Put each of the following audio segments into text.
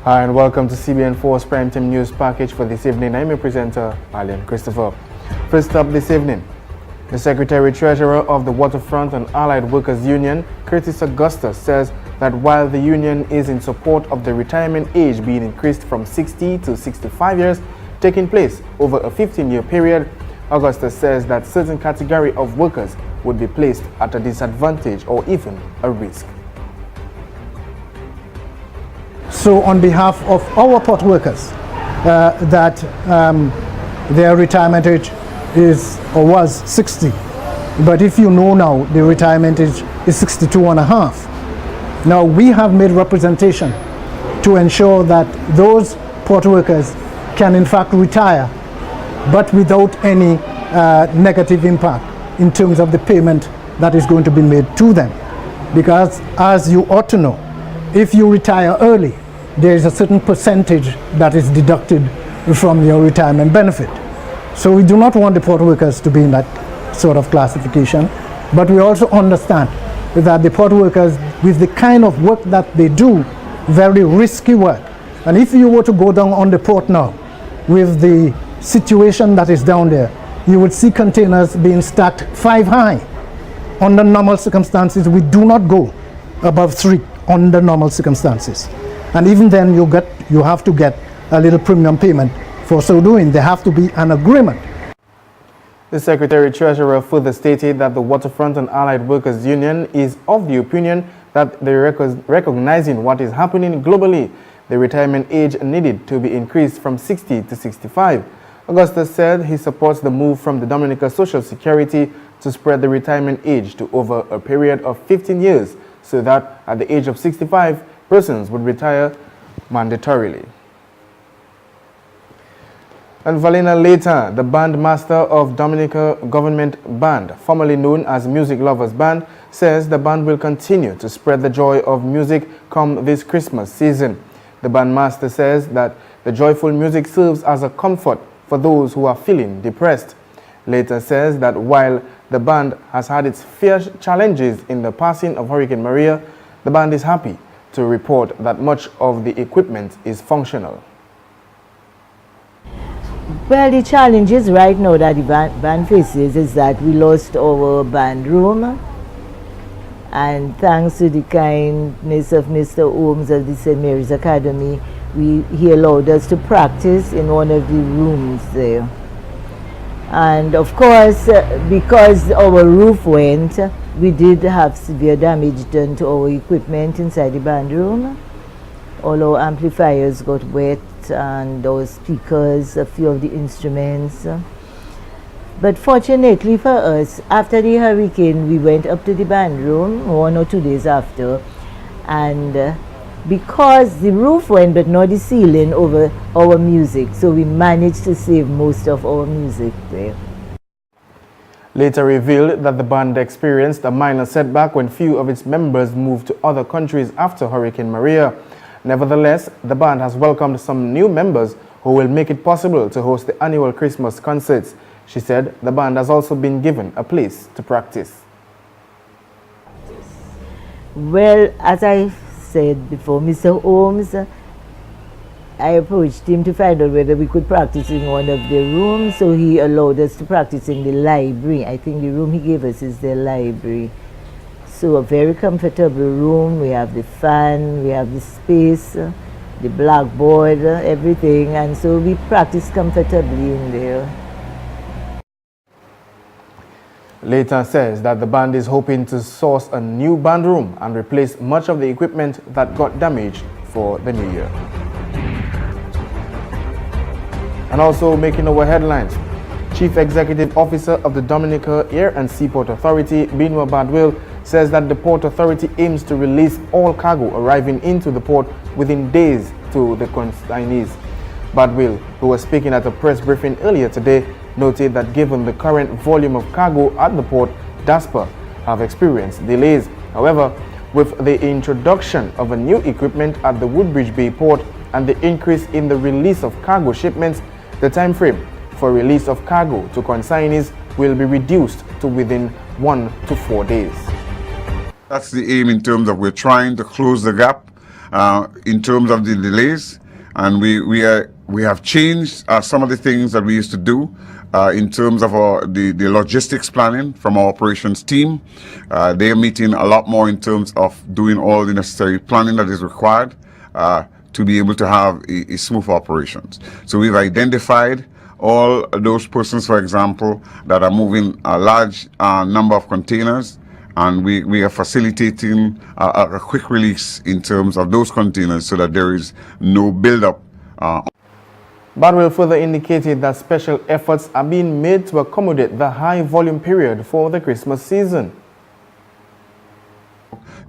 Hi and welcome to CBN4's Primetime News Package for this evening. I'm your presenter, Alian Christopher. First up this evening, the Secretary-Treasurer of the Waterfront and Allied Workers Union, Curtis Augustus, says that while the union is in support of the retirement age being increased from 60 to 65 years, taking place over a 15-year period, Augustus says that certain category of workers would be placed at a disadvantage or even a risk. So on behalf of our port workers, their retirement age is or was 60. But if you know now, the retirement age is 62 and a half. Now we have made representation to ensure that those port workers can in fact retire, but without any negative impact in terms of the payment that is going to be made to them. Because as you ought to know, if you retire early, there is a certain percentage that is deducted from your retirement benefit. So we do not want the port workers to be in that sort of classification, but we also understand that the port workers, with the kind of work that they do, very risky work. And if you were to go down on the port now, with the situation that is down there, you would see containers being stacked 5 high. Under normal circumstances, we do not go above 3 under normal circumstances. And even then you have to get a little premium payment for so doing. There have to be an agreement. The Secretary-Treasurer further stated that the Waterfront and Allied Workers Union is of the opinion that recognizing what is happening globally, the retirement age needed to be increased from 60 to 65. Augustus said he supports the move from the Dominica Social Security to spread the retirement age to over a period of 15 years so that at the age of 65, persons would retire mandatorily. And Valena later, the bandmaster of Dominica Government Band, formerly known as Music Lovers Band, says the band will continue to spread the joy of music come this Christmas season. The bandmaster says that the joyful music serves as a comfort for those who are feeling depressed. Later says that while the band has had its fair challenges in the passing of Hurricane Maria, the band is happy to report that much of the equipment is functional. Well, the challenges right now that the band faces is that we lost our band room, and thanks to the kindness of Mr. Holmes of the St. Mary's Academy, he allowed us to practice in one of the rooms there. And of course, because our roof went, we did have severe damage done to our equipment inside the band room. All our amplifiers got wet and our speakers, a few of the instruments. But fortunately for us, after the hurricane, we went up to the band room 1 or 2 days after, and because the roof went but not the ceiling over our music, so we managed to save most of our music there. Later revealed that the band experienced a minor setback when few of its members moved to other countries after Hurricane Maria. Nevertheless, the band has welcomed some new members who will make it possible to host the annual Christmas concerts. She said the band has also been given a place to practice. Well, as I said before, Mr. Holmes, I approached him to find out whether we could practice in one of the rooms, so he allowed us to practice in the library. I think the room he gave us is the library. So a very comfortable room. We have the fan, we have the space, the blackboard, everything, and so we practice comfortably in there. Later says that the band is hoping to source a new band room and replace much of the equipment that got damaged for the new year. And also making our headlines, Chief Executive Officer of the Dominica Air and Seaport Authority, Benoit Badwell, says that the Port Authority aims to release all cargo arriving into the port within days to the consignees. Badwell, who was speaking at a press briefing earlier today, noted that given the current volume of cargo at the port, DASPA have experienced delays. However, with the introduction of a new equipment at the Woodbridge Bay port and the increase in the release of cargo shipments, the time frame for release of cargo to consignees will be reduced to within 1 to 4 days. That's the aim in terms of we're trying to close the gap in terms of the delays, and we have changed some of the things that we used to do in terms of the logistics planning from our operations team. They are meeting a lot more in terms of doing all the necessary planning that is required to be able to have a smooth operations. So we've identified all those persons, for example, that are moving a large number of containers, and we are facilitating a quick release in terms of those containers so that there is no buildup. Badwell further indicated that special efforts are being made to accommodate the high volume period for the Christmas season.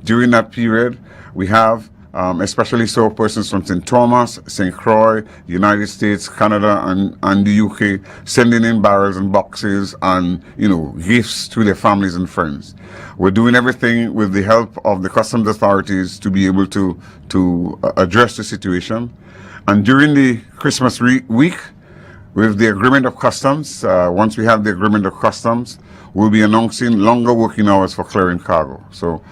During that period, we have especially so persons from St. Thomas, St. Croix, United States, Canada, and the UK sending in barrels and boxes and, gifts to their families and friends. We're doing everything with the help of the customs authorities to be able to address the situation. And during the Christmas week, with the agreement of customs, once we have the agreement of customs, we'll be announcing longer working hours for clearing cargo. So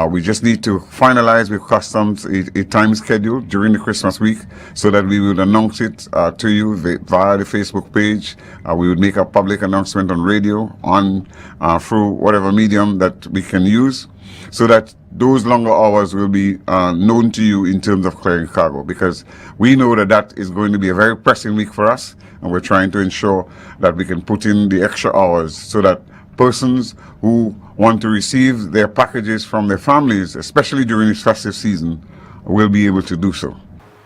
we just need to finalize with customs a time schedule during the Christmas week so that we would announce it to you via the Facebook page. We would make a public announcement on radio, through whatever medium that we can use, so that those longer hours will be known to you in terms of clearing cargo, because we know that is going to be a very pressing week for us, and we're trying to ensure that we can put in the extra hours so that persons who want to receive their packages from their families, especially during this festive season, will be able to do so.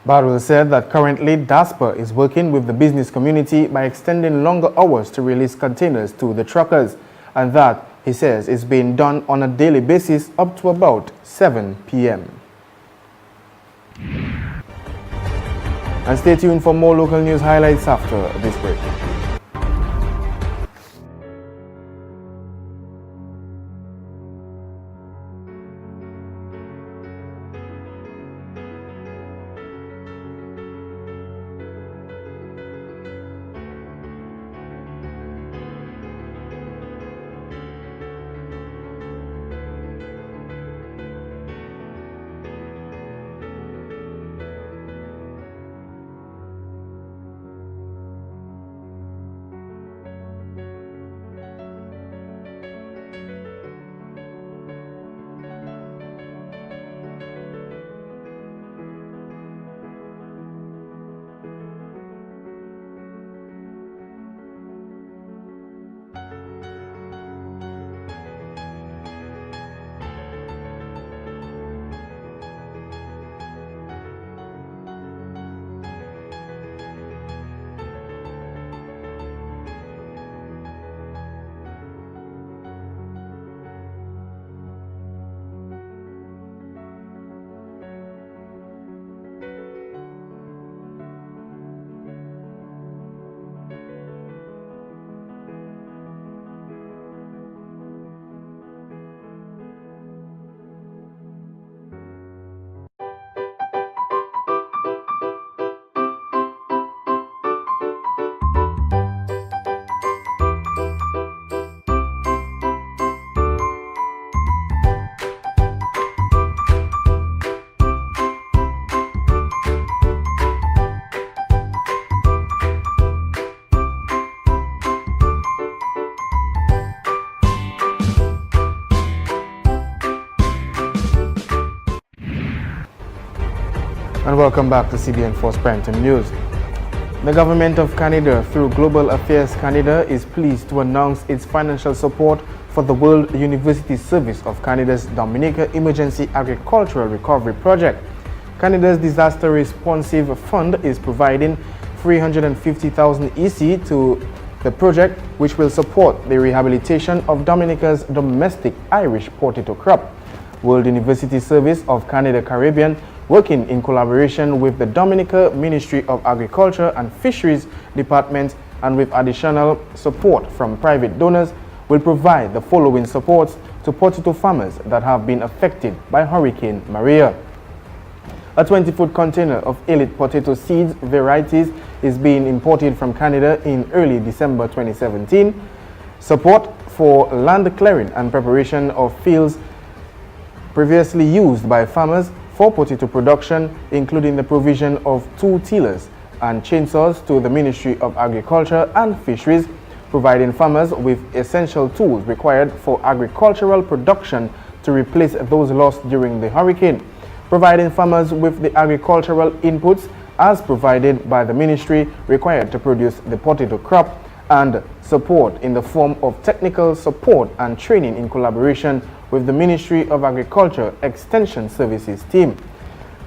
Badwell said that currently DASPA is working with the business community by extending longer hours to release containers to the truckers, and that, he says, is being done on a daily basis up to about 7 p.m. And stay tuned for more local news highlights after this break. And welcome back to CBN4's Primetime News. The government of Canada, through Global Affairs Canada, is pleased to announce its financial support for the World University Service of Canada's Dominica Emergency Agricultural Recovery Project. Canada's Disaster Responsive Fund is providing 350,000 EC to the project, which will support the rehabilitation of Dominica's domestic Irish potato crop. World University Service of Canada Caribbean, working in collaboration with the Dominica Ministry of Agriculture and Fisheries Department and with additional support from private donors, will provide the following supports to potato farmers that have been affected by Hurricane Maria. A 20-foot container of elite potato seeds varieties is being imported from Canada in early December 2017. Support for land clearing and preparation of fields previously used by farmers for potato production, including the provision of 2 tillers and chainsaws to the Ministry of Agriculture and Fisheries, providing farmers with essential tools required for agricultural production to replace those lost during the hurricane, providing farmers with the agricultural inputs as provided by the ministry required to produce the potato crop, and support in the form of technical support and training in collaboration with the Ministry of Agriculture Extension Services team.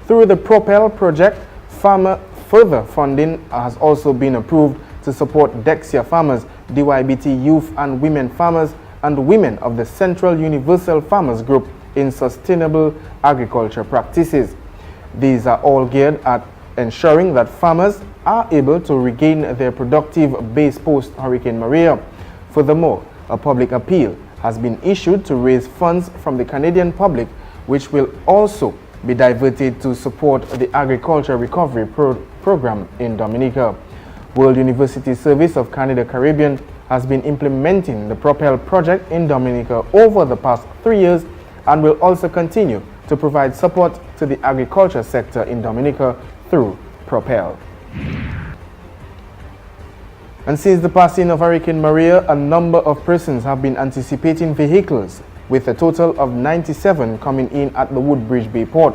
Through the Propel project, further funding has also been approved to support Dexia farmers, DYBT youth and women farmers, and women of the Central Universal Farmers Group in sustainable agriculture practices. These are all geared at ensuring that farmers are able to regain their productive base post-Hurricane Maria. Furthermore, a public appeal has been issued to raise funds from the Canadian public, which will also be diverted to support the Agriculture Recovery Program in Dominica. World University Service of Canada Caribbean has been implementing the Propel project in Dominica over the past 3 years and will also continue to provide support to the agriculture sector in Dominica through Propel. And since the passing of Hurricane Maria, a number of persons have been anticipating vehicles, with a total of 97 coming in at the Woodbridge Bay Port.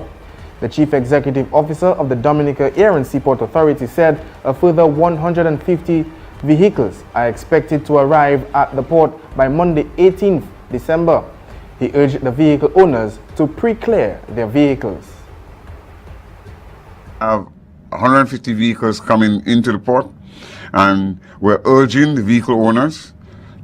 The Chief Executive Officer of the Dominica Air and Seaport Authority said a further 150 vehicles are expected to arrive at the port by Monday, 18th December. He urged the vehicle owners to pre-clear their vehicles. I have 150 vehicles coming into the port, and we're urging the vehicle owners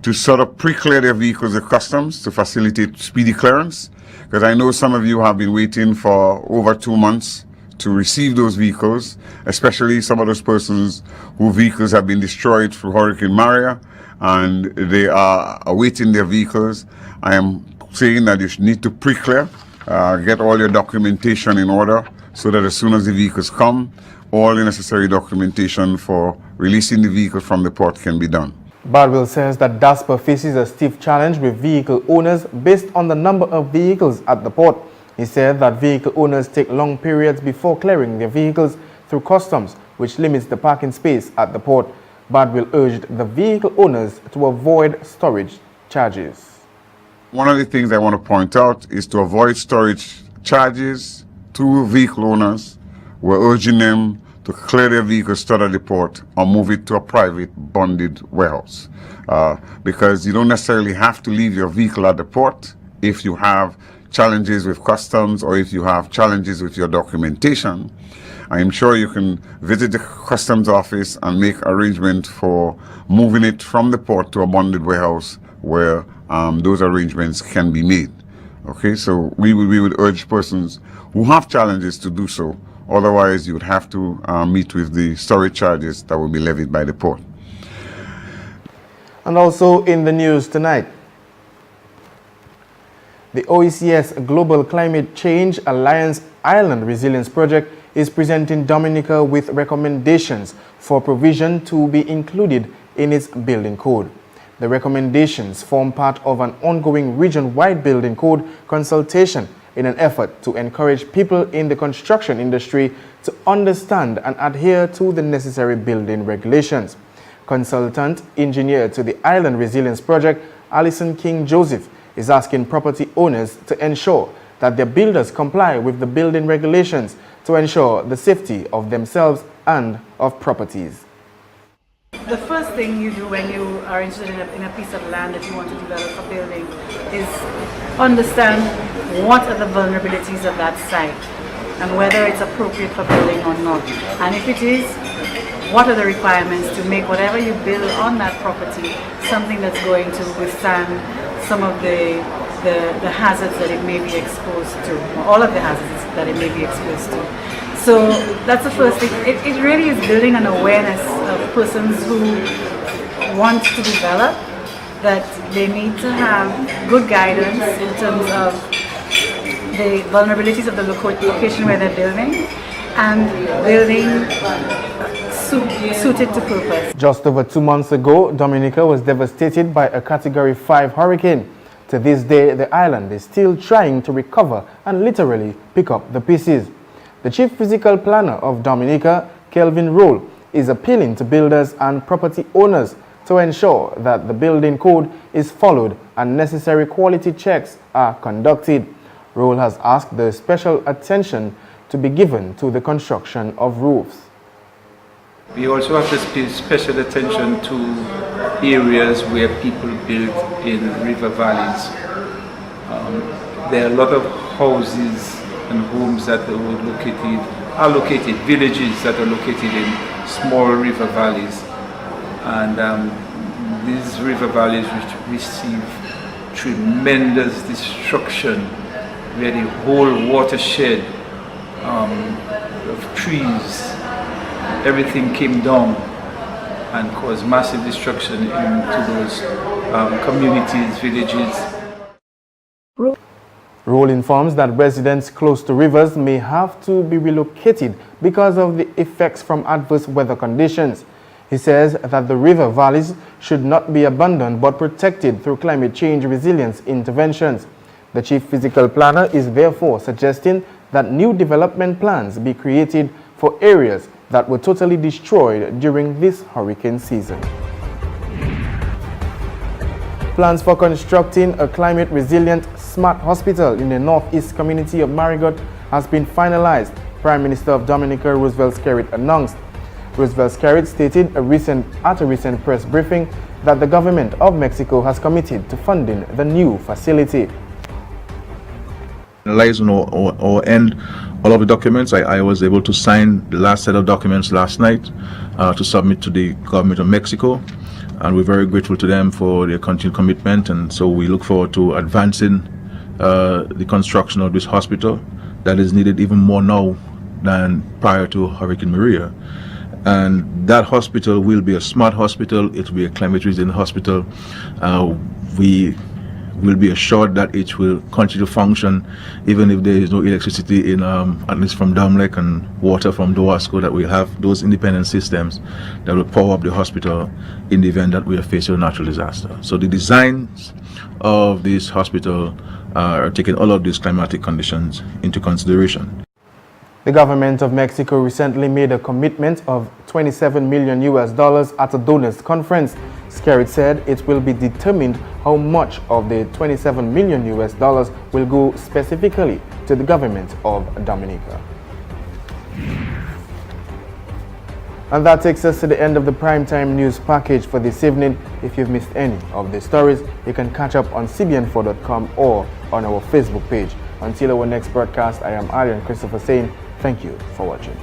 to sort of pre-clear their vehicles at customs to facilitate speedy clearance, because I know some of you have been waiting for over 2 months to receive those vehicles, especially some of those persons whose vehicles have been destroyed through Hurricane Maria and they are awaiting their vehicles. I am saying that you need to pre-clear, get all your documentation in order so that as soon as the vehicles come, all the necessary documentation for releasing the vehicle from the port can be done. Bardwell says that DASPA faces a stiff challenge with vehicle owners based on the number of vehicles at the port. He said that vehicle owners take long periods before clearing their vehicles through customs, which limits the parking space at the port. Bardwell urged the vehicle owners to avoid storage charges. One of the things I want to point out is to avoid storage charges to vehicle owners. We're urging them to clear their vehicles out of the port or move it to a private bonded warehouse. Because you don't necessarily have to leave your vehicle at the port if you have challenges with customs or if you have challenges with your documentation. I am sure you can visit the customs office and make arrangement for moving it from the port to a bonded warehouse where those arrangements can be made. Okay, so we would urge persons who have challenges to do so. Otherwise, you would have to meet with the storage charges that will be levied by the port. And also in the news tonight, the OECS Global Climate Change Alliance Island Resilience Project is presenting Dominica with recommendations for provision to be included in its building code. The recommendations form part of an ongoing region-wide building code consultation in an effort to encourage people in the construction industry to understand and adhere to the necessary building regulations. Consultant engineer to the Island Resilience Project, Alison King Joseph, is asking property owners to ensure that their builders comply with the building regulations to ensure the safety of themselves and of properties. The first thing you do when you are interested in a piece of land that you want to develop a building is understand what are the vulnerabilities of that site and whether it's appropriate for building or not. And if it is, what are the requirements to make whatever you build on that property something that's going to withstand some of the hazards that it may be exposed to, or all of the hazards that it may be exposed to. So that's the first thing. It really is building an awareness of persons who want to develop, that they need to have good guidance in terms of the vulnerabilities of the location where they're building, and building suited to purpose. Just over 2 months ago, Dominica was devastated by a Category 5 hurricane. To this day, the island is still trying to recover and literally pick up the pieces. The chief physical planner of Dominica, Kelvin Roll, is appealing to builders and property owners to ensure that the building code is followed and necessary quality checks are conducted. Roll has asked the special attention to be given to the construction of roofs. We also have to pay special attention to areas where people build in river valleys. There are a lot of houses and homes that are located, villages that are located in small river valleys. And these river valleys receive tremendous destruction, where the whole watershed of trees, everything came down and caused massive destruction into those communities, villages. Roll informs that residents close to rivers may have to be relocated because of the effects from adverse weather conditions. He says that the river valleys should not be abandoned but protected through climate change resilience interventions. The chief physical planner is therefore suggesting that new development plans be created for areas that were totally destroyed during this hurricane season. Plans for constructing a climate-resilient smart hospital in the northeast community of Marigot has been finalized, Prime Minister of Dominica Roosevelt Skerrit announced. Roosevelt Skerrit stated at a recent press briefing that the government of Mexico has committed to funding the new facility. Finalize or end all of the documents. I was able to sign the last set of documents last night to submit to the government of Mexico, and we're very grateful to them for their continued commitment, and so we look forward to advancing the construction of this hospital that is needed even more now than prior to Hurricane Maria. And that hospital will be a smart hospital. It will be a climate resilient hospital. We will be assured that it will continue to function even if there is no electricity in at least from Domlek and water from Dowasco, that we have those independent systems that will power up the hospital in the event that we are facing a natural disaster. So the designs of this hospital are taking all of these climatic conditions into consideration. The government of Mexico recently made a commitment of $27 million at a donors conference. Skerrit said it will be determined how much of the $27 million will go specifically to the government of Dominica. And that takes us to the end of the Primetime News package for this evening. If you've missed any of the stories, you can catch up on CBN4.com or on our Facebook page. Until our next broadcast, I am Aryan Christopher saying thank you for watching.